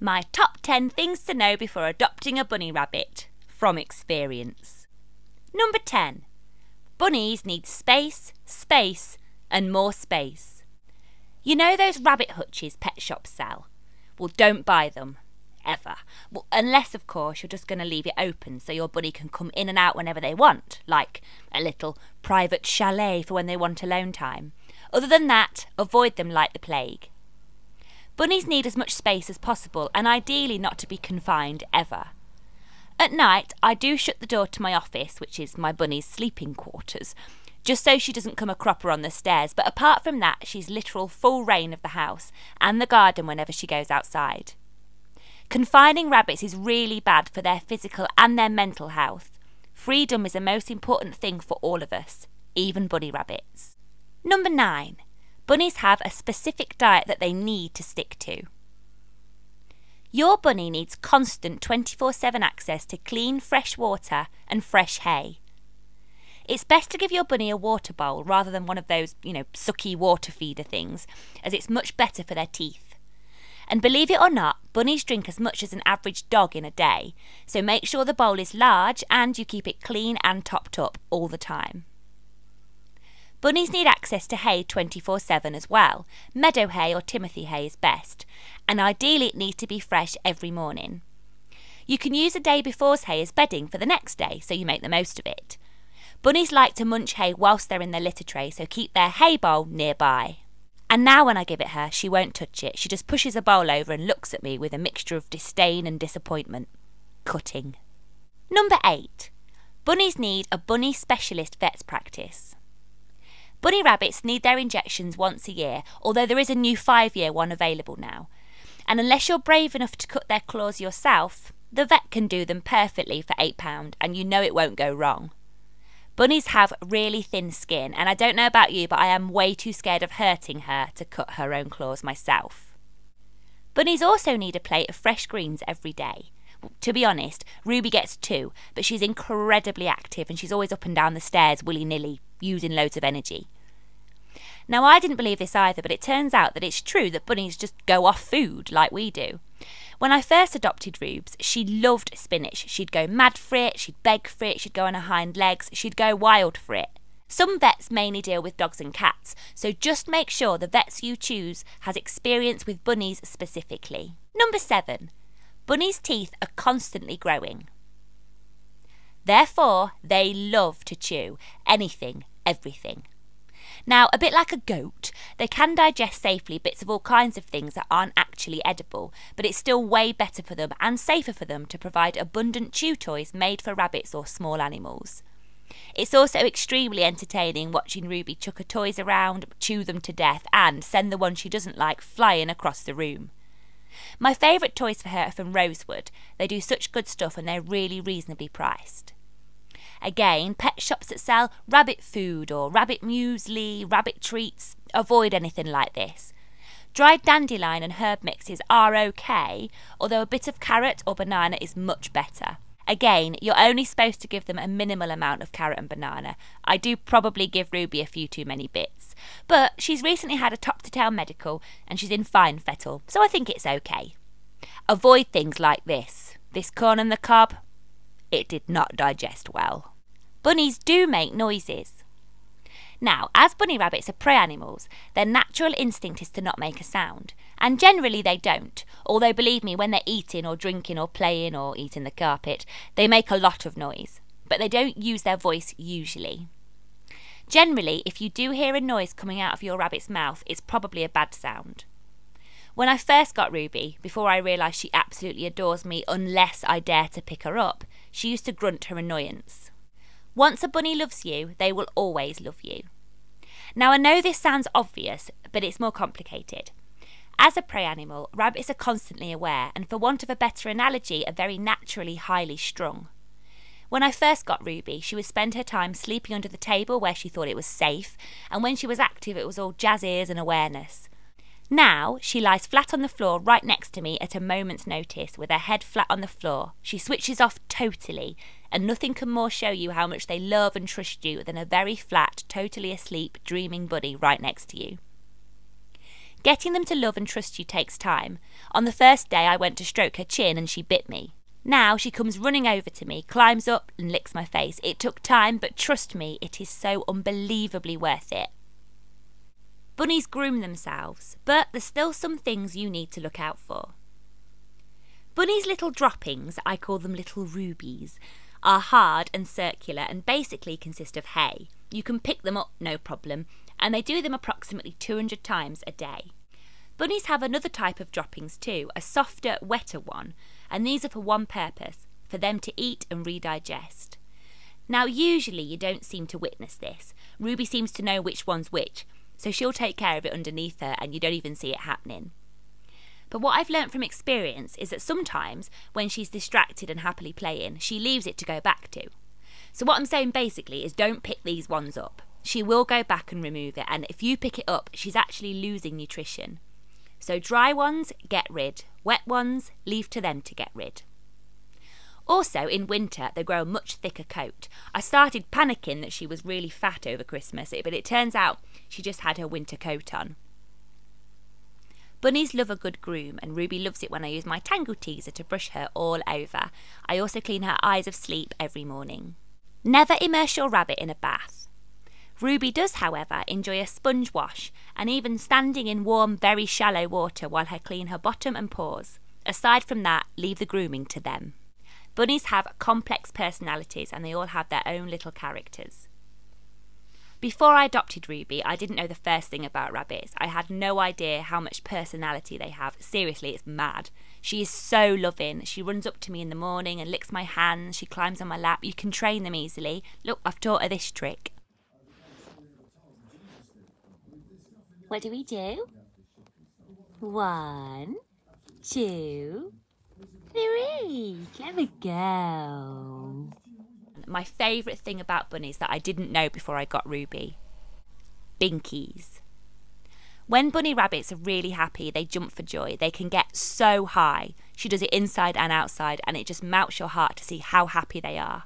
My top 10 things to know before adopting a bunny rabbit, from experience. Number 10. Bunnies need space, space, and more space. You know those rabbit hutches pet shops sell? Well, don't buy them. Ever. Well, unless, of course, you're just going to leave it open so your bunny can come in and out whenever they want, like a little private chalet for when they want alone time. Other than that, avoid them like the plague. Bunnies need as much space as possible and ideally not to be confined ever. At night, I do shut the door to my office, which is my bunny's sleeping quarters, just so she doesn't come a cropper on the stairs, but apart from that, she's literal full reign of the house and the garden whenever she goes outside. Confining rabbits is really bad for their physical and their mental health. Freedom is the most important thing for all of us, even bunny rabbits. Number 9. Bunnies have a specific diet that they need to stick to. Your bunny needs constant 24/7 access to clean, fresh water and fresh hay. It's best to give your bunny a water bowl rather than one of those, sucky water feeder things, as it's much better for their teeth. And believe it or not, bunnies drink as much as an average dog in a day, so make sure the bowl is large and you keep it clean and topped up all the time. Bunnies need access to hay 24/7 as well. Meadow hay or Timothy hay is best, and ideally it needs to be fresh every morning. You can use the day before's hay as bedding for the next day, so you make the most of it. Bunnies like to munch hay whilst they're in their litter tray, so keep their hay bowl nearby. And now when I give it her, she won't touch it. She just pushes a bowl over and looks at me with a mixture of disdain and disappointment. Cutting. Number 8. Bunnies need a bunny specialist vet's practice. Bunny rabbits need their injections once a year, although there is a new 5-year one available now. And unless you're brave enough to cut their claws yourself, the vet can do them perfectly for £8, and you know it won't go wrong. Bunnies have really thin skin, and I don't know about you, but I am way too scared of hurting her to cut her own claws myself. Bunnies also need a plate of fresh greens every day. To be honest, Ruby gets 2, but she's incredibly active and she's always up and down the stairs willy-nilly, using loads of energy. Now, I didn't believe this either, but it turns out that it's true that bunnies just go off food like we do. When I first adopted Rubes, she loved spinach. She'd go mad for it, she'd beg for it, she'd go on her hind legs, she'd go wild for it. Some vets mainly deal with dogs and cats, so just make sure the vets you choose has experience with bunnies specifically. Number 7. Bunnies' teeth are constantly growing. Therefore, they love to chew anything, everything. Now, a bit like a goat, they can digest safely bits of all kinds of things that aren't actually edible, but it's still way better for them and safer for them to provide abundant chew toys made for rabbits or small animals. It's also extremely entertaining watching Ruby chuck her toys around, chew them to death, and send the one she doesn't like flying across the room. My favourite toys for her are from Rosewood. They do such good stuff and they're really reasonably priced. Again, pet shops that sell rabbit food or rabbit muesli, rabbit treats, avoid anything like this. Dried dandelion and herb mixes are okay, although a bit of carrot or banana is much better. Again, you're only supposed to give them a minimal amount of carrot and banana. I do probably give Ruby a few too many bits. But she's recently had a top-to-tail medical and she's in fine fettle, so I think it's okay. Avoid things like this. This corn on the cob, it did not digest well. Bunnies do make noises. Now, as bunny rabbits are prey animals, their natural instinct is to not make a sound. And generally they don't, although believe me, when they're eating or drinking or playing or eating the carpet, they make a lot of noise. But they don't use their voice usually. Generally, if you do hear a noise coming out of your rabbit's mouth, it's probably a bad sound. When I first got Ruby, before I realised she absolutely adores me unless I dare to pick her up, she used to grunt her annoyance. Once a bunny loves you, they will always love you. Now, I know this sounds obvious, but it's more complicated. As a prey animal, rabbits are constantly aware and, for want of a better analogy, are very naturally highly strung. When I first got Ruby, she would spend her time sleeping under the table where she thought it was safe, and when she was active it was all jazz ears and awareness. Now, she lies flat on the floor right next to me at a moment's notice with her head flat on the floor. She switches off totally, and nothing can more show you how much they love and trust you than a very flat, totally asleep, dreaming buddy right next to you. Getting them to love and trust you takes time. On the first day I went to stroke her chin and she bit me. Now she comes running over to me, climbs up and licks my face. It took time, but trust me, it is so unbelievably worth it. Bunnies groom themselves, but there's still some things you need to look out for. Bunnies' little droppings, I call them little rubies, are hard and circular and basically consist of hay. You can pick them up, no problem, and they do them approximately 200 times a day. Bunnies have another type of droppings too, a softer, wetter one, and these are for one purpose, for them to eat and redigest. Now usually you don't seem to witness this. Ruby seems to know which one's which, so she'll take care of it underneath her and you don't even see it happening. But what I've learnt from experience is that sometimes when she's distracted and happily playing, she leaves it to go back to. So what I'm saying basically is don't pick these ones up. She will go back and remove it, and if you pick it up, she's actually losing nutrition. So dry ones, get rid. Wet ones, leave to them to get rid. Also, in winter, they grow a much thicker coat. I started panicking that she was really fat over Christmas, but it turns out she just had her winter coat on. Bunnies love a good groom, and Ruby loves it when I use my Tangle Teaser to brush her all over. I also clean her eyes of sleep every morning. Never immerse your rabbit in a bath. Ruby does, however, enjoy a sponge wash and even standing in warm, very shallow water while I clean her bottom and paws. Aside from that, leave the grooming to them. Bunnies have complex personalities and they all have their own little characters. Before I adopted Ruby, I didn't know the first thing about rabbits. I had no idea how much personality they have. Seriously, it's mad. She is so loving. She runs up to me in the morning and licks my hands. She climbs on my lap. You can train them easily. Look, I've taught her this trick. What do we do? 1, 2, 3. Clever girl. My favourite thing about bunnies that I didn't know before I got Ruby. Binkies. When bunny rabbits are really happy, they jump for joy. They can get so high. She does it inside and outside, and it just melts your heart to see how happy they are.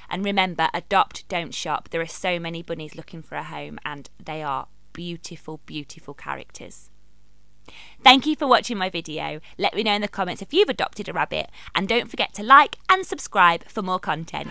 And remember, adopt, don't shop. There are so many bunnies looking for a home, and they are beautiful, beautiful characters. Thank you for watching my video. Let me know in the comments if you've adopted a rabbit, and don't forget to like and subscribe for more content.